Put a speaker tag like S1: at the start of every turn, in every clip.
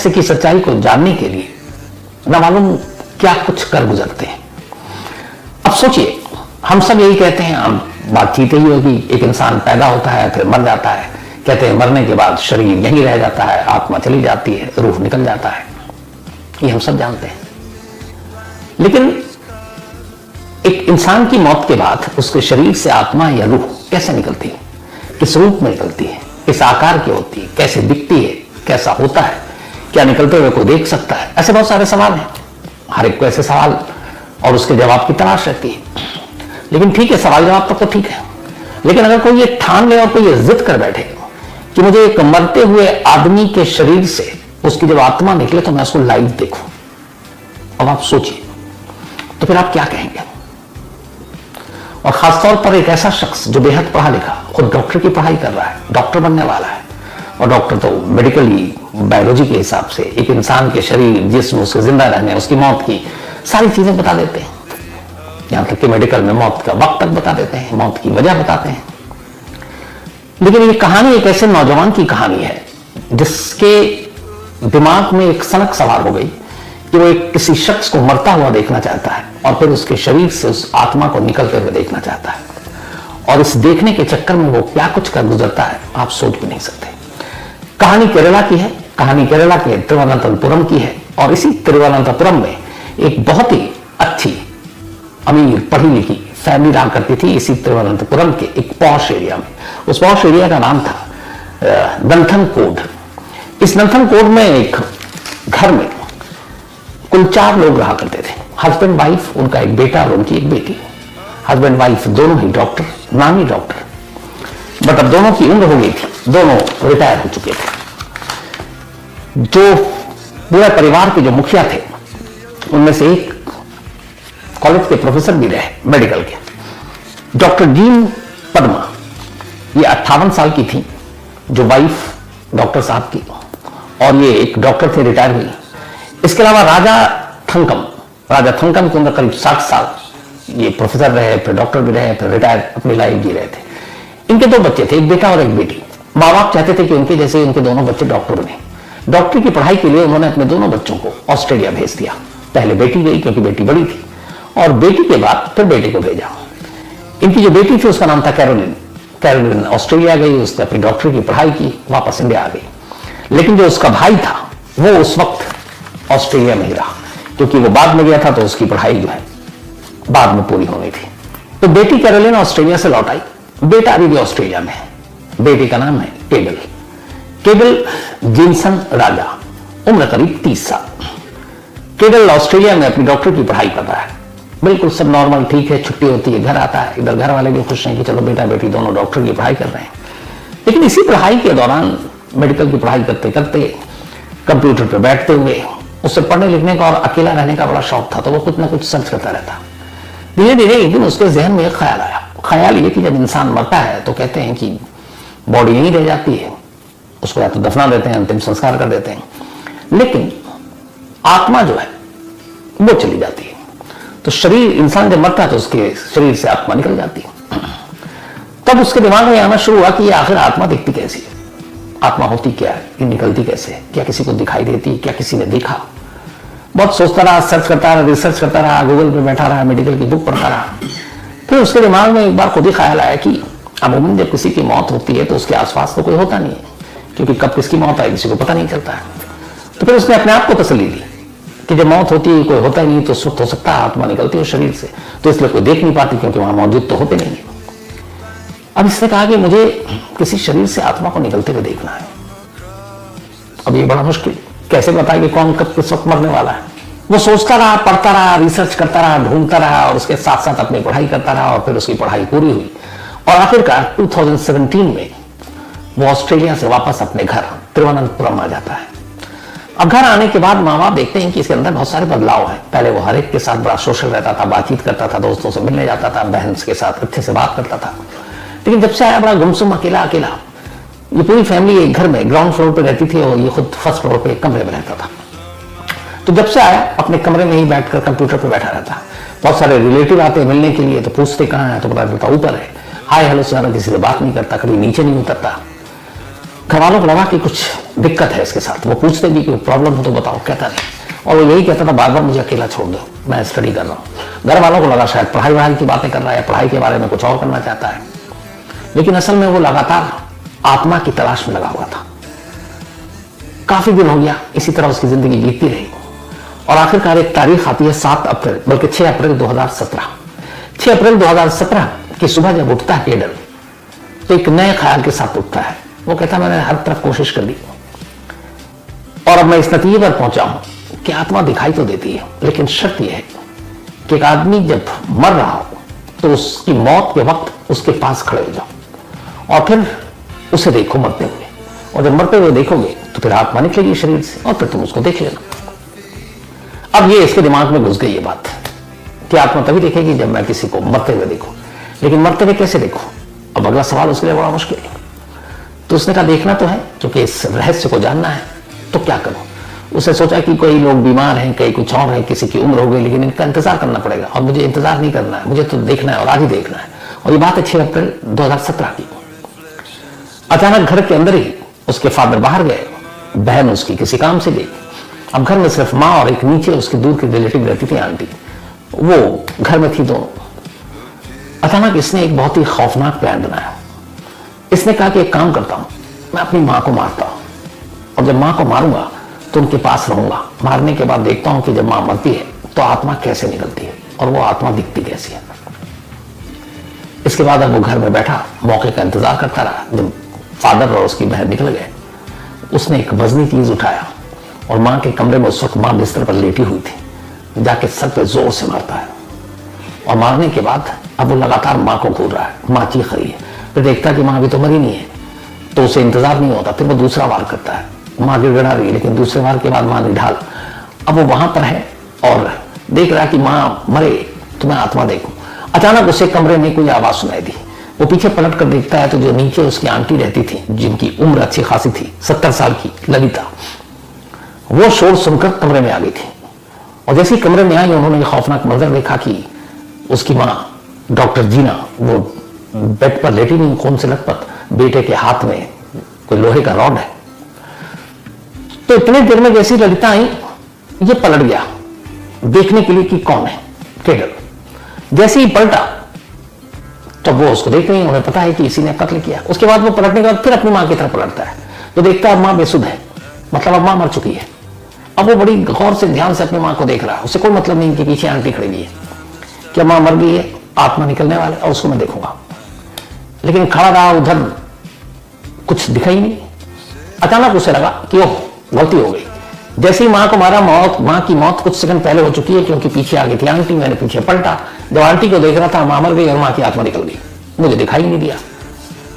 S1: रहस्य की सच्चाई को जानने के लिए न मालूम क्या कुछ कर गुजरते हैं। अब सोचिए, हम सब यही कहते हैं, हम बातचीत यही होगी, एक इंसान पैदा होता है फिर मर जाता है, कहते हैं मरने के बाद शरीर यहीं रह जाता है, आत्मा चली जाती है, रूह निकल जाता है, ये हम सब जानते हैं। लेकिन एक इंसान की मौत के बाद उसके शरीर से आत्मा या रूह कैसे निकलती है, किस रूप में निकलती है, किस आकार की होती है, कैसे दिखती है, कैसा होता है, क्या निकलते हुए कोई देख सकता है, ऐसे बहुत सारे सवाल हैं। हर एक को ऐसे सवाल और उसके जवाब की तलाश रहती है। लेकिन ठीक है, सवाल जवाब तक तो ठीक है, लेकिन अगर कोई ये ठान ले और कोई ये जिद कर बैठे कि मुझे एक मरते हुए आदमी के शरीर से उसकी जब आत्मा निकले तो मैं उसको लाइव देखूं, अब आप सोचिए तो फिर आप क्या कहेंगे। और खासतौर पर एक ऐसा शख्स जो बेहद पढ़ा लिखा, खुद डॉक्टर की पढ़ाई कर रहा है, डॉक्टर बनने वाला है, और डॉक्टर तो मेडिकली बायोलॉजी के हिसाब से एक इंसान के शरीर, जिस्म, उसके जिंदा रहने, उसकी मौत की सारी चीजें बता देते हैं, यहां तक कि मेडिकल में मौत का वक्त तक बता देते हैं, मौत की वजह बताते हैं। लेकिन ये कहानी एक ऐसे नौजवान की कहानी है जिसके दिमाग में एक सनक सवार हो गई कि वो एक किसी शख्स को मरता हुआ देखना चाहता है और फिर उसके शरीर से उस आत्मा को निकलते हुए देखना चाहता है। और इस देखने के चक्कर में वो क्या कुछ कर गुजरता है आप सोच भी नहीं सकते। कहानी केरला की है, कहानी केरला के तिरुवनंतपुरम की है, और इसी तिरुवनंतपुरम में एक बहुत ही अच्छी अमीर पढ़ी लिखी फैमिली रहा करती थी, इसी तिरुवनंतपुरम के एक पॉश एरिया में। उस पॉश एरिया का नाम था नंथनकोड। इस नंथनकोड में एक घर में कुल 4 लोग रहा करते थे, हस्बैंड वाइफ, उनका एक बेटा और उनकी एक बेटी। हस्बैंड वाइफ दोनों ही डॉक्टर, नामी डॉक्टर, बट अब दोनों की उम्र हो गई थी, दोनों रिटायर हो चुके थे। जो पूरे परिवार के जो मुखिया थे उनमें से एक कॉलेज के प्रोफेसर भी रहे, मेडिकल के, डॉक्टर जीन पद्मा। ये 58 साल की थी जो वाइफ डॉक्टर साहब की, और ये एक डॉक्टर थे, रिटायर हुई। इसके अलावा राजा थंकम की उम्र करीब 60 साल, ये प्रोफेसर रहे, फिर डॉक्टर भी रहे, फिर रिटायर अपनी लाइफ जी रहे थे। इनके 2 बच्चे थे, एक बेटा और एक बेटी। माँ बाप चाहते थे कि उनके जैसे उनके दोनों बच्चे डॉक्टर बने। डॉक्टर की पढ़ाई के लिए उन्होंने अपने दोनों बच्चों को ऑस्ट्रेलिया भेज दिया। पहले बेटी गई क्योंकि बेटी बड़ी थी, और बेटी के बाद फिर बेटे को भेजा। इनकी जो बेटी थी उसका नाम था कैरोलिन। कैरोलिन ऑस्ट्रेलिया गई, उसने अपनी डॉक्टरी की पढ़ाई की, वापस इंडिया आ गई। लेकिन जो उसका भाई था वो उस वक्त ऑस्ट्रेलिया में ही रहा, क्योंकि वो बाद में गया था तो उसकी पढ़ाई जो है बाद में पूरी होनी थी। तो बेटी कैरोलिन ऑस्ट्रेलिया से लौट आई, बेटा अभी भी ऑस्ट्रेलिया में है। बेटी का नाम है केबल जिनसन राजा, उम्र करीब 30 साल। केबल ऑस्ट्रेलिया में अपनी डॉक्टर की पढ़ाई कर रहा है, बिल्कुल सब नॉर्मल ठीक है, छुट्टी होती है, घर आता है। इधर घर वाले भी खुश हैं कि चलो बेटा बेटी दोनों डॉक्टर की पढ़ाई कर रहे हैं। लेकिन इसी पढ़ाई के दौरान, मेडिकल की पढ़ाई करते करते, कंप्यूटर पर बैठते हुए उससे पढ़ने लिखने का और अकेला रहने का बड़ा शौक था, तो वो कुछ ना कुछ सर्च करता रहता। धीरे धीरे एक दिन उसके जहन में एक ख्याल आया। ख्याल ये कि जब इंसान मरता है तो कहते हैं कि बॉडी यहीं रह जाती है, उसको या तो दफना देते हैं, अंतिम संस्कार कर देते हैं, लेकिन आत्मा जो है वो चली जाती है। तो शरीर, इंसान जब मरता है तो उसके शरीर से आत्मा निकल जाती है। तब उसके दिमाग में आना शुरू हुआ कि ये आखिर आत्मा दिखती कैसी है, आत्मा होती क्या है, ये निकलती कैसे है, क्या किसी को दिखाई देती, क्या किसी ने देखा। बहुत सोचता रहा, सर्च करता रहा, रिसर्च करता रहा, गूगल पे बैठा रहा, मेडिकल की बुक पढ़ता रहा। फिर उसके दिमाग में एक बार खुद ही ख्याल आया कि अमूमन जब किसी की मौत होती है तो उसके आसपास तो कोई होता नहीं है, क्योंकि कब किसकी मौत आए किसी को पता नहीं चलता है। तो फिर उसने अपने आप को तसल्ली दी कि जब मौत होती है कोई होता ही नहीं, तो सुख हो सकता है आत्मा निकलती है शरीर से, तो इसलिए कोई देख नहीं पाती क्योंकि वहां मौजूद तो होते नहीं है। अब इसने कहा कि मुझे किसी शरीर से आत्मा को निकलते हुए देखना है। अब ये बड़ा मुश्किल, कैसे बताए कि कौन कब किस वक्त मरने वाला है। वो सोचता रहा, पढ़ता रहा, रिसर्च करता रहा, ढूंढता रहा, और उसके साथ साथ अपनी पढ़ाई करता रहा, और फिर उसकी पढ़ाई पूरी हुई और आखिरकार 2017 में वो ऑस्ट्रेलिया से वापस अपने घर तिरुवनंतपुरम आ जाता है। अब घर आने के बाद माँ बाप देखते हैं कि इसके अंदर बहुत सारे बदलाव हैं। पहले वो हर एक के साथ बड़ा सोशल रहता था, बातचीत करता था, दोस्तों से मिलने जाता था, बहन के साथ अच्छे से बात करता था। लेकिन जब से आया बड़ा गुमसुम, अकेला अकेला। ये पूरी फैमिली एक घर में ग्राउंड फ्लोर पे रहती थी और ये खुद फर्स्ट फ्लोर पे एक कमरे में रहता था। तो जब से आया अपने कमरे में ही बैठकर कंप्यूटर पे बैठा रहता। बहुत सारे रिलेटिव आते मिलने के लिए, तो पूछते कहाँ है, तो पता चलता ऊपर है। हाय हेलो से ज्यादा किसी से बात नहीं करता, कभी नीचे नहीं उतरता। घर वालों को लगा कि कुछ दिक्कत है इसके साथ। वो पूछते भी कि प्रॉब्लम हो तो बताओ, कहता नहीं। और वो यही कहता था बार बार, मुझे अकेला छोड़ दो, मैं स्टडी कर रहा हूँ। घर वालों को लगा शायद पढ़ाई वढ़ाई की बातें कर रहा है, पढ़ाई के बारे में कुछ और करना चाहता है, लेकिन असल में वो लगातार आत्मा की तलाश में लगा हुआ था। काफी दिन हो गया इसी तरह उसकी जिंदगी बीतती रही और आखिरकार एक तारीख आती है 7 अप्रैल, बल्कि 6 अप्रैल 2017। 6 अप्रैल 2017 की सुबह जब उठता है केडर, तो एक नए ख्याल के साथ उठता है। वो कहता है मैंने हर तरफ कोशिश कर ली और अब मैं इस नतीजे पर पहुंचा हूं कि आत्मा दिखाई तो देती है, लेकिन शर्त यह है कि एक आदमी जब मर रहा हो तो उसकी मौत के वक्त उसके पास खड़े हो जाओ और फिर उसे देखो मरते हुए, और जब मरते हुए देखोगे तो फिर आत्मा निकलेगी शरीर से और फिर तुम उसको देख लेना। अब ये इसके दिमाग में घुस गई ये बात कि आत्मा तभी देखेगी जब मैं किसी को मरते हुए देखूं, लेकिन मरते हुए कैसे देखूं? अब अगला सवाल उसके लिए बड़ा मुश्किल है। तो उसने कहा देखना तो है, क्योंकि इस रहस्य को जानना है, तो क्या करूं? उसने सोचा कि कोई लोग बीमार हैं, कहीं कुछ और है, किसी की उम्र हो गई, लेकिन इनका इंतजार करना पड़ेगा और मुझे इंतजार नहीं करना है, मुझे तो देखना है और आज ही देखना है। और ये बात है 6 अप्रैल 2017 की। अचानक घर के अंदर ही उसके फादर बाहर गए, बहन उसकी किसी काम से गई। अब घर में सिर्फ माँ और एक नीचे उसकी दूर की रिलेटिव रहती थी, आंटी, वो घर में थी दोनों। अचानक इसने एक बहुत ही खौफनाक प्लान बनाया। इसने कहा कि एक काम करता हूं, मैं अपनी मां को मारता हूं और जब मां को मारूंगा तो उनके पास रहूंगा। मारने के बाद देखता हूं कि जब मां मरती है तो आत्मा कैसे निकलती है और वो आत्मा दिखती कैसी है। इसके बाद अब वो घर में बैठा मौके का इंतजार करता रहा। जब फादर और उसकी बहन निकल गए, उसने एक वजनी चीज उठाया और मां के कमरे में उस वक्त मां बिस्तर पर लेटी हुई थी, जाके सर पे जोर से मारता है और मारने के बाद अब वो लगातार मां को घूर रहा है। मां चीख रही है, फिर देखता कि मां अभी तो मरी नहीं है, तो उसे इंतजार नहीं होता। फिर वो दूसरा वार करता है, मां गिड़गिड़ा रही है, लेकिन दूसरे वार के बाद मां निढाल। अब वो वहां पर है और देख रहा कि मां मरे तो मैं आत्मा देखूं। अचानक उसे कमरे में कोई आवाज सुनाई दी। वो पीछे पलट कर देखता है तो जो नीचे उसकी आंटी रहती थी, जिनकी उम्र अच्छी खासी थी, 70 साल की ललिता, वो शोर सुनकर कमरे में आ गई थी। और जैसे ही कमरे में आई, उन्होंने खौफनाक मंजर देखा कि उसकी मां डॉक्टर जीना वो बेड पर लेटी नहीं, खून से लथपथ, बेटे के हाथ में कोई लोहे का रॉड है। तो इतने देर में जैसी ललिता आई, ये पलट गया देखने के लिए कि कौन है केडर। जैसे ही पलटा तो वो उसको देख रही है, उन्हें पता है कि इसी ने कत्ल किया। उसके बाद वो पलटने के बाद फिर अपनी मां की तरफ पलटता है तो देखता है मां बेसुध है, मतलब अब मां मर चुकी है। अब वो बड़ी गौर से ध्यान से अपनी मां को देख रहा है। उसे कोई मतलब नहीं कि पीछे आंटी खड़ी हुई है, कि मां मर गई है, आत्मा निकलने वाला है और उसको मैं देखूंगा। लेकिन खड़ा रहा उधर, कुछ दिखाई नहीं। अचानक उसे लगा कि ओह गलती हो गई। जैसे ही मां को मारा, मां की मौत कुछ सेकंड पहले हो चुकी है, क्योंकि पीछे आ गई थी आंटी। मैंने पीछे पलटा, जब आंटी को देख रहा था मां मर गई और मां की आत्मा निकल गई, मुझे दिखाई नहीं दिया।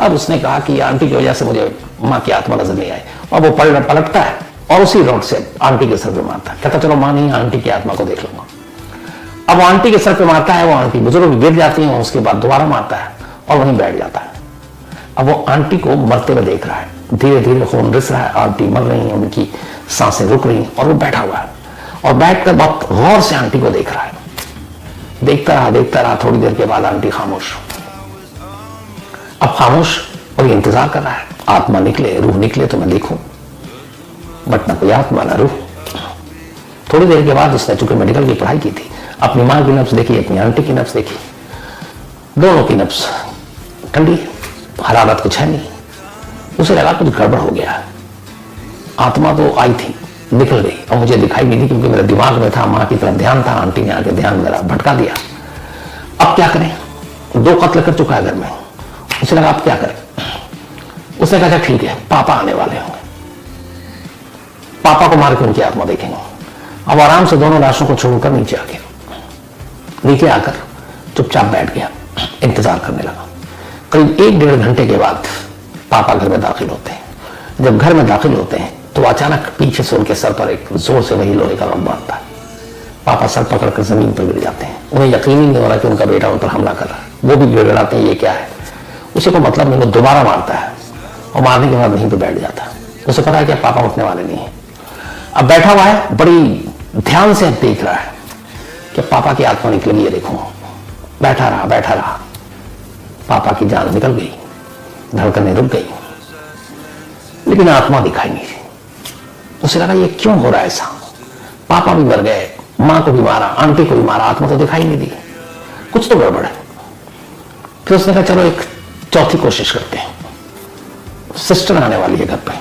S1: अब उसने कहा कि आंटी की वजह से मुझे मां की आत्मा नजर नहीं आई। और वो पलटता है और उसी रोड से आंटी के सर पे मारता है। कहता चलो मां नहीं, आंटी की आत्मा को देख लूंगा। अब वो आंटी के सर पे मारता है, वो आंटी बुजुर्ग गिर जाती है, उसके बाद दोबारा मारता है और वहीं बैठ जाता है। अब वो आंटी को मरते हुए देख रहा है, धीरे धीरे खून रिस रहा है, आंटी मर रही है, उनकी सांसें रुक रही हैं और वो बैठा हुआ है और बैठकर बहुत गौर से आंटी को देख रहा है। देखता रहा, थोड़ी देर के बाद आंटी खामोश। अब खामोश और ये इंतजार कर रहा है आत्मा निकले, रूह निकले तो मैं देखूं, बट ना कोई आत्मा ना रूह। थोड़ी देर के बाद उसने चूंकि मेडिकल की पढ़ाई की थी, अपनी मां की नब्ज देखी, अपनी आंटी की नब्ज देखी, दोनों की नब्ज ठंडी, हरारत कुछ है नहीं। उसे लगा कुछ गड़बड़ हो गया। आत्मा तो आई थी, निकल गई और मुझे दिखाई नहीं दी, क्योंकि मेरे दिमाग में था, मां की तरफ ध्यान था, आंटी ने आके ध्यान मेरा भटका दिया। अब क्या करें? 2 कत्ल कर चुका है घर में। उसे लगा अब क्या करें? उसने कहा ठीक है, पापा आने वाले होंगे, पापा को मार के उनकी आत्मा देखेंगे। अब आराम से दोनों लाशों को छोड़कर नीचे आकर चुपचाप बैठ गया, इंतजार करने लगा। करीब 1-1.5 घंटे के बाद पापा घर में दाखिल होते हैं। जब घर में दाखिल होते हैं तो अचानक पीछे से उनके सर पर एक जोर से वही लोहे का रॉड मारता है। पापा सर पकड़कर जमीन पर गिर जाते हैं। उन्हें यकीन ही नहीं हो रहा कि उनका बेटा उन पर हमला कर रहा है। वो भी गिड़गिड़ाते हैं, ये क्या है? उसे को मतलब नहीं, वो दोबारा मारता है और मारने के बाद वहीं पर बैठ जाता है। उसे पता है कि पापा उठने वाले नहीं है। अब बैठा हुआ है, बड़ी ध्यान से देख रहा है कि पापा की आत्मा निकलेगी, ये देखो। बैठा रहा, पापा की जान निकल गई, धड़कनें रुक गई, लेकिन आत्मा दिखाई नहीं। उसे लगा ये क्यों हो रहा है ऐसा, पापा भी मर गए, मां को भी मारा, आंटी को भी मारा, आत्मा तो दिखाई नहीं दी, कुछ तो गड़बड़ है। फिर उसने कहा चलो एक चौथी कोशिश करते हैं, सिस्टर आने वाली है घर पे,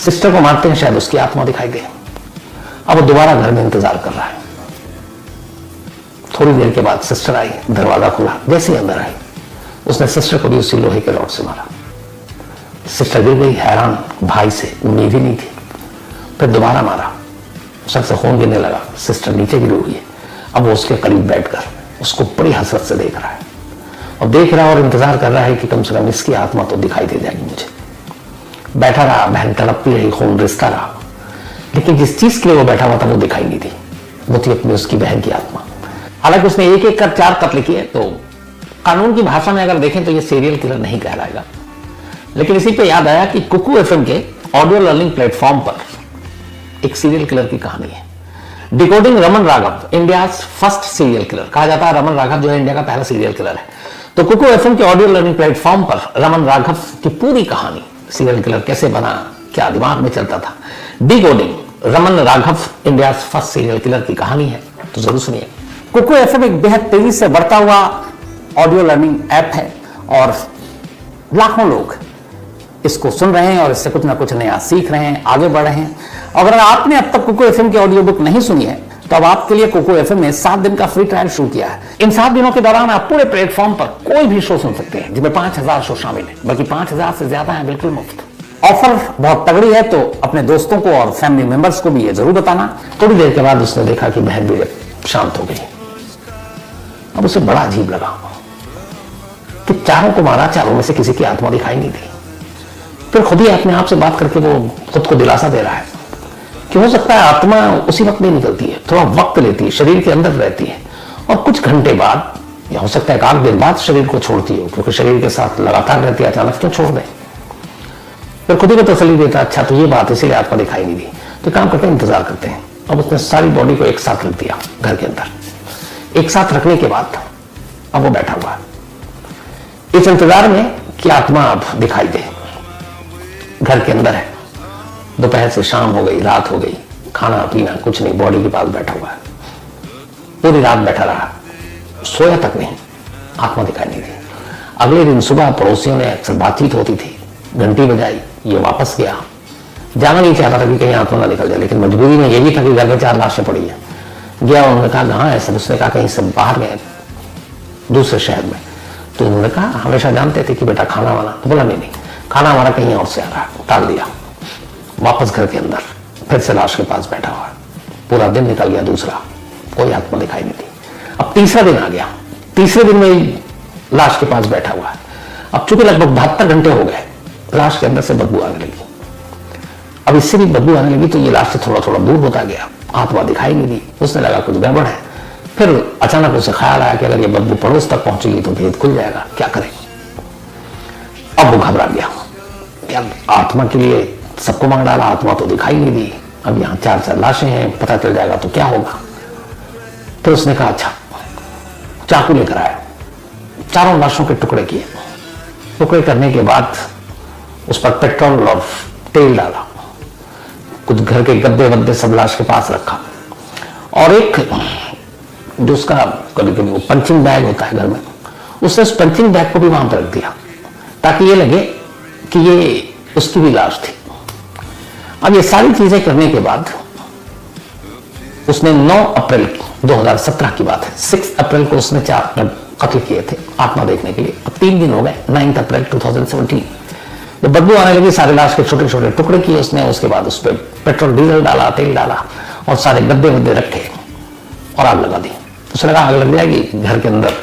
S1: सिस्टर को मारते हैं, शायद उसकी आत्मा दिखाई दे। अब वो दोबारा घर में इंतजार कर रहा है। थोड़ी देर के बाद सिस्टर आई, दरवाजा खुला, जैसे ही अंदर आई उसने सिस्टर को भी उसी लोहे के रॉड से मारा। सिस्टर गिर गई, हैरान, भाई से उम्मीद ही नहीं थी। फिर दोबारा मारा, सर से खून गिरने लगा, सिस्टर नीचे गिरी हुई है। अब वो उसके करीब बैठकर उसको बड़ी हसरत से देख रहा है और देख रहा और इंतजार कर रहा है कि कम से कम इसकी आत्मा तो दिखाई दे जाएगी मुझे। बैठा रहा, बहन तड़पती रही, खून रिश्ता रहा, लेकिन जिस चीज के लिए वो बैठा हुआ था वो दिखाई नहीं दी, वो थी अपनी उसकी बहन की आत्मा। हालांकि उसने एक एक कर 4 कत्ल किए, तो कानून की भाषा में अगर देखें तो ये सीरियल किलर नहीं कहलाएगा। लेकिन इसी पे याद आया कि कुकू एफएम के ऑडियो लर्निंग प्लेटफॉर्म पर एक सीरियल किलर की कहानी है, decoding Raman Raghav, India first serial killer. कहा जाता है रमन राघव जो है इंडिया का पहला सीरियल किलर है। तो कुकू एफएम के ऑडियो लर्निंग प्लेटफॉर्म पर रमन राघव की पूरी कहानी, सीरियल किलर कैसे बना, क्या दिमाग में चलता था, decoding Raman Raghav, India first serial killer की कहानी है, तो जरूर सुनिए। कुकू एफएम एक बेहद तेजी से बढ़ता हुआ ऑडियो लर्निंग ऐप है और लाखों लोग इसको सुन रहे हैं और इससे कुछ ना कुछ नया सीख रहे हैं, आगे बढ़ रहे हैं। अगर आपने अब तक कुकू एफएम की ऑडियो बुक नहीं सुनी है तो अब आपके लिए कुकू एफएम ने 7 दिन का फ्री ट्रायल शुरू किया है। इन 7 दिनों के दौरान आप पूरे प्लेटफॉर्म पर कोई भी शो सुन सकते हैं, जिसमें 5000 शो शामिल है, बल्कि 5000 से ज्यादा है, बिल्कुल मुफ्त। ऑफर बहुत तगड़ी है, तो अपने दोस्तों को और फैमिली मेंबर्स को भी ये जरूर बताना। थोड़ी देर के बाद उसने देखा कि बहन भी शांत हो गई। अब उसे बड़ा अजीब लगा कि चारों को मारा, चारों में से किसी की आत्मा दिखाई नहीं दी। फिर खुद ही अपने आप से बात करके वो खुद को दिलासा दे रहा है कि हो सकता है आत्मा उसी वक्त नहीं निकलती है, थोड़ा वक्त लेती है, शरीर के अंदर रहती है और कुछ घंटे बाद या हो सकता है 1 दिन बाद शरीर को छोड़ती हो, क्योंकि शरीर के साथ लगातार रहती है, अचानक क्यों छोड़ दे। फिर खुद ही को तसल्ली देता, अच्छा तो ये बात इसीलिए आत्मा दिखाई नहीं दी, तो काम करते हैं, इंतजार करते हैं। अब उसने सारी बॉडी को एक साथ रख दिया घर के अंदर। एक साथ रखने के बाद अब वो बैठा हुआ है इस इंतजार में कि आत्मा अब दिखाई दे। घर के अंदर है, दोपहर से शाम हो गई, रात हो गई, खाना पीना कुछ नहीं, बॉडी के पास बैठा हुआ है। पूरी रात बैठा रहा, सोया तक नहीं, आत्मा दिखाई नहीं दी। अगले दिन सुबह पड़ोसियों ने अक्सर बातचीत होती थी, घंटी बजाई, ये वापस गया। जाना नहीं चाहता था कि कहीं आत्मा ना निकल जाए, लेकिन मजबूरी में यही था कि घर में 4 लाशें पड़ी है। गया, उन्होंने कहा कहाँ है सब, उसने कहा कहीं सब बाहर गए दूसरे शहर में। तो उन्होंने कहा हमेशा जानते थे कि बेटा खाना वाना, तो बोला नहीं खाना हमारा कहीं और से आ रहा है, टाल दिया। वापस घर के अंदर फिर से लाश के पास बैठा हुआ है। पूरा दिन निकल गया, दूसरा, कोई आत्मा दिखाई नहीं दी। अब तीसरा दिन आ गया, तीसरे दिन में लाश के पास बैठा हुआ है। अब चूंकि लगभग 72 घंटे हो गए, लाश के अंदर से बदबू आने लगी। अब इससे भी बदबू आने लगी तो ये लाश से थोड़ा थोड़ा दूर होता गया, आत्मा दिखाई नहीं दी। उसने लगा कुछ गड़बड़ है। फिर अचानक उसे ख्याल आया कि अगर ये बदबू पड़ोस तक पहुंचेगी तो भेद खुल जाएगा, क्या करें। अब वो घबरा गया, क्या आत्मा के लिए सबको मांग डाला, आत्मा तो दिखाई नहीं दी, अब यहाँ 4 लाशें हैं, पता चल जाएगा तो क्या होगा। फिर उसने कहा अच्छा, चाकू लेकर आया, चारों लाशों के टुकड़े किए। टुकड़े करने के बाद उस पर पेट्रोल और तेल डाला, कुछ घर के गद्दे वद्दे सब लाश के पास रखा और एक जो उसका कभी कभी वो पंचिंग बैग होता है घर में, उसने उस पंचिंग बैग को भी वहां पर रख दिया ताकि ये लगे कि ये उसकी भी लाश थी। अब ये सारी चीजें करने के बाद उसने 9 अप्रैल 2017 की बात है, 6 अप्रैल को उसने 4 कत्ल किए थे आत्मा देखने के लिए। अब 3 दिन हो गए, 9 अप्रैल 2017। जब बदबू आने लगी, सारे लाश के छोटे छोटे टुकड़े किए उसने, उसके बाद उस पर पेट्रोल डीजल डाला, तेल डाला और सारे गद्दे वद्दे रखे और आग लगा दी। उसे लगा आग लग जाएगी घर के अंदर,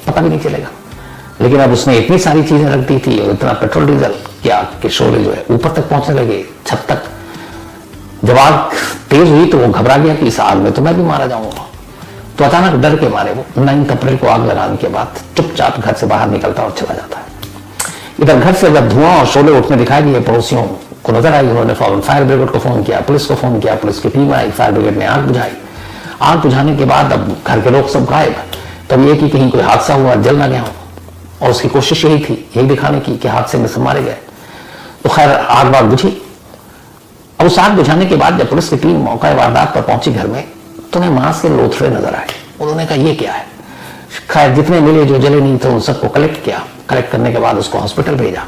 S1: पता भी नहीं चलेगा। लेकिन अब उसने इतनी सारी चीजें रख दी थी और इतना पेट्रोल डीजल कि आग के शोले जो है ऊपर तक पहुंचने लगे, छत तक। जब आग तेज हुई तो वो घबरा गया कि इस आग में तो मैं भी मारा जाऊंगा। तो अचानक डर के मारे वो 9 अप्रैल को आग लगाने के बाद चुपचाप घर से बाहर निकलता और चला जाता है। इधर घर से जब धुआं और शोले उठने दिखाई दिए, पड़ोसियों को नजर आई, उन्होंने फौरन फायर ब्रिगेड को फोन किया, पुलिस को फोन किया, पुलिस की टीम आई, फायर ब्रिगेड ने आग बुझाई। आग बुझाने के बाद अब घर के लोग सब गायब। तब ये कि कहीं कोई हादसा हुआ, जल ना गया हो, और उसकी कोशिश यही थी, यही दिखाने की कि हादसे में सब मारे गए। तो खैर आग बाग बुझी। अब उस आग बुझाने के बाद जब पुलिस की टीम मौका वारदात पर पहुंची घर में, तो उन्हें मांस के लोथड़े नजर आए। उन्होंने कहा ये क्या है। खैर जितने मिले जो जले नहीं थे उन सबको कलेक्ट किया। कलेक्ट करने के बाद उसको हॉस्पिटल भेजा।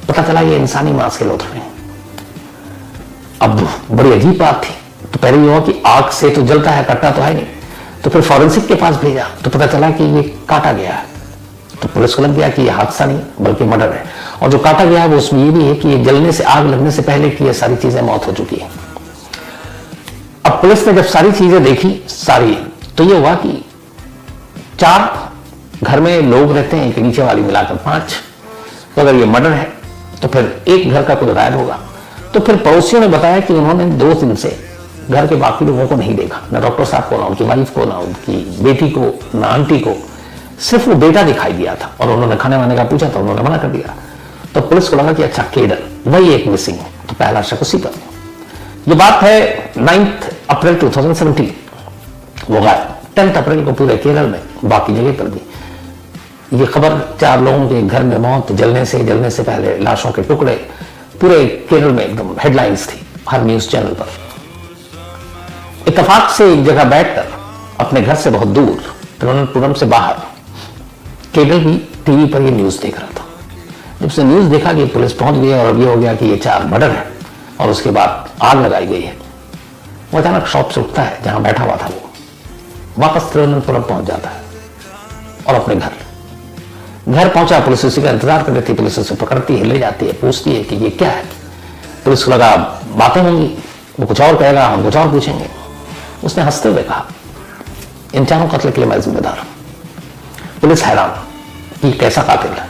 S1: पता चला ये इंसानी मांस के लोथड़े। अब बड़ी अजीब बात थी। तो पहले ये हुआ कि आग से तो जलता है, कटता तो है नहीं। तो फिर फॉरेंसिक के पास भेजा तो पता चला कि ये काटा गया है। तो पुलिस को लग गया कि ये हादसा नहीं बल्कि मर्डर है। और जो काटा गया है वो उसमें ये भी है कि ये जलने से, आग लगने से पहले की ये सारी चीजें मौत हो चुकी है। अब पुलिस ने जब सारी चीजें देखी सारी, तो ये हुआ कि 4 घर में लोग रहते हैं, एक नीचे वाली मिलाकर 5। तो अगर ये मर्डर है तो फिर एक घर का कोई गायब होगा। तो फिर पड़ोसियों ने बताया कि उन्होंने 2 दिन से घर के बाकी लोगों को नहीं देखा, ना डॉक्टर साहब को, ना उनकी वाइफ को, ना उनकी बेटी को, ना आंटी को। सिर्फ वो बेटा दिखाई दिया था और उन्होंने खाने वाने का पूछा था, उन्होंने मना कर दिया। तो पुलिस को लगा कि अच्छा केडर वही एक मिसिंग है। तो पहला शक उसी पर। ये बात है 9 अप्रैल 2017। वो गायब 10 अप्रैल को पूरे केरल में, बाकी जगह पर भी ये खबर 4 लोगों के घर में मौत, जलने से पहले लाशों के टुकड़े, पूरे केरल में एकदम हेडलाइंस थी हर न्यूज चैनल पर। इत्तेफाक से एक जगह बैठकर अपने घर से बहुत दूर, तिरुवनंतपुरम से बाहर, केरल भी टीवी पर ये न्यूज देख रहा था। जब से न्यूज देखा कि पुलिस पहुंच गई और अब ये हो गया कि ये 4 मर्डर है और उसके बाद आग लगाई गई है, वो अचानक शॉप से उठता है जहां बैठा हुआ था। वो वापस तिरुवनंतपुरम पहुंच जाता है और अपने घर पहुंचा। पुलिस उसी का इंतजार कर रही थी। पुलिस उसे पकड़ती है, ले जाती है, पूछती है कि ये क्या है। पुलिस को लगा बातें होंगी, वो कुछ और कहेगा, हम कुछ और पूछेंगे। उसने हंसते हुए कहा इन 4 कत्ल के लिए मैं जिम्मेदार हूं। पुलिस हैरान कि कैसा कातिल है।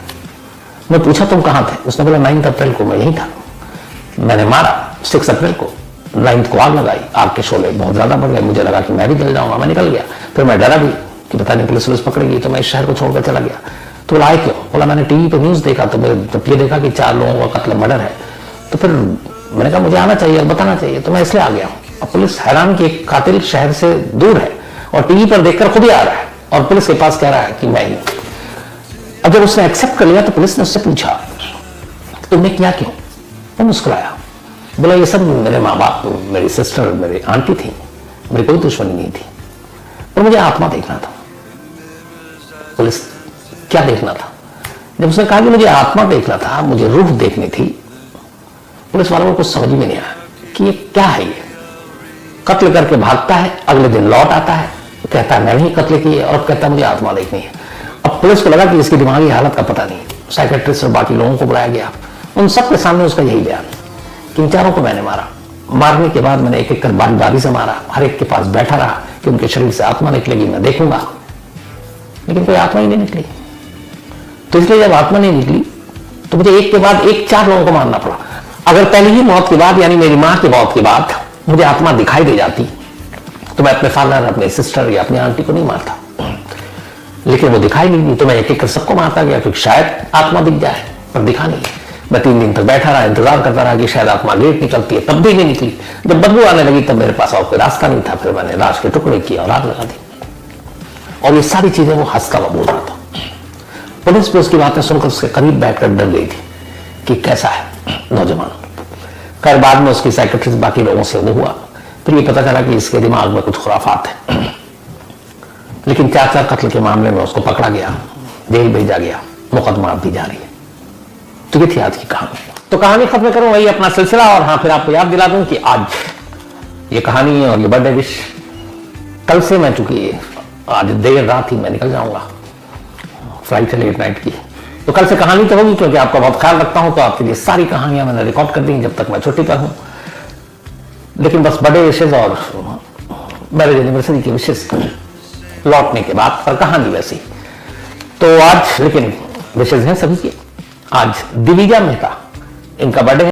S1: मैं पूछा तुम कहां थे। उसने बोला 9 अप्रैल को मैं यहीं था, मैंने मारा। 6 अप्रैल को 9 को आग लगाई। आग के शोले बहुत ज्यादा बढ़ गए, मुझे लगा कि मैं भी जल जाऊंगा। मैं निकल गया। फिर मैं डरा भी कि पता नहीं पुलिस पकड़ेगी, तो मैं इस शहर को छोड़कर चला गया। तो बोला आए क्यों। बोला मैंने टीवी पर न्यूज देखा तो जब ये देखा कि 4 लोगों का कत्ल मर्डर है, तो फिर मैंने कहा मुझे आना चाहिए और बताना चाहिए, तो मैं इसलिए आ गया हूं। अब पुलिस हैरान कि एक कातिल शहर से दूर है और टीवी पर देखकर खुद ही आ रहा है और पुलिस के पास कह रहा है कि मैं ही। अब जब उसने एक्सेप्ट कर लिया तो पुलिस ने उससे पूछा तुमने किया क्यों। वो मुस्कुराया, बोला ये सब मेरे माँ बाप, मेरी सिस्टर, मेरी आंटी थी, मेरी कोई दुश्मनी नहीं थी, और मुझे आत्मा देखना था। पुलिस क्या देखना था। जब उसने कहा कि मुझे आत्मा देखना था, मुझे रूह देखनी थी, पुलिस वालों को कुछ समझ में नहीं आया कि ये क्या है। ये कत्ल करके भागता है, अगले दिन लौट आता है, कहता है मैंने ही कत्ल किए, और कहता है मुझे आत्मा देखनी है। अब पुलिस को लगा कि इसकी दिमागी हालत का पता नहीं। साइकेट्रिस्ट और बाकी लोगों को बुलाया गया। उन सबके सामने उसका यही बयान कि इन 4 को मैंने मारा। मारने के बाद मैंने एक-एक कर बारी से मारा। हर एक के पास बैठा रहा कि उनके शरीर से आत्मा निकलेगी, मैं देखूंगा, लेकिन कोई आत्मा ही नहीं निकली। तो इसलिए जब आत्मा नहीं निकली तो मुझे एक के बाद एक 4 लोगों को मारना पड़ा। अगर पहले ही मौत के बाद, यानी मेरी मां की मौत के बाद मुझे आत्मा दिखाई दे जाती तो मैं अपने फादर, अपने सिस्टर या अपनी आंटी को नहीं मारता, लेकिन वो दिखाई नहीं दी तो मैं एक-एक कर सबको मारता गया क्योंकि शायद आत्मा दिख जाए, पर दिखा नहीं। मैं 3 दिन तक बैठा रहा, इंतजार करता रहा कि शायद आत्मा लेट निकलती है, तब भी नहीं निकली। जब बदबू आने लगी तब मेरे पास और कोई रास्ता नहीं था। फिर मैंने लाश के टुकड़े किए और आग लगा दी। और ये सारी चीजें वो हंसता हुआ बोल रहा था। पुलिस भी उसकी बातें सुनकर उसके करीब बैठकर डर गई थी कि कैसा है नौजवान। खैर बाद में उसकी साइकेट्रिस्ट बाकी लोगों से वो हुआ, फिर ये पता चला कि इसके दिमाग में कुछ खुराफात है। लेकिन 4 कत्ल के मामले में उसको पकड़ा गया, जेल भेजा गया, मुकदमा अब भी जारी है। तो ये थी आज की कहानी। तो कहानी खत्म करूं वही अपना सिलसिला। और हाँ, फिर आपको याद दिला दूं कि आज ये कहानी और ये बर्थडे विश कल से मैं, चूंकि आज देर रात ही मैं निकल जाऊंगा, फ्लाइट है लेट नाइट की, तो कल से कहानी तो होगी क्योंकि आपका बहुत ख्याल रखता हूं। तो आपके लिए सारी कहानियां मैंने रिकॉर्ड कर दी जब तक मैं छुट्टी पर हूं। लेकिन बस बर्थडे विशेष और मैरिज एनिवर्सरी की विशेष लौटने के बाद, पर कहानी वैसी। तो आज लेकिन विशेष हैं सभी की। आज दिविजा मेहता, इनका बर्थडे है।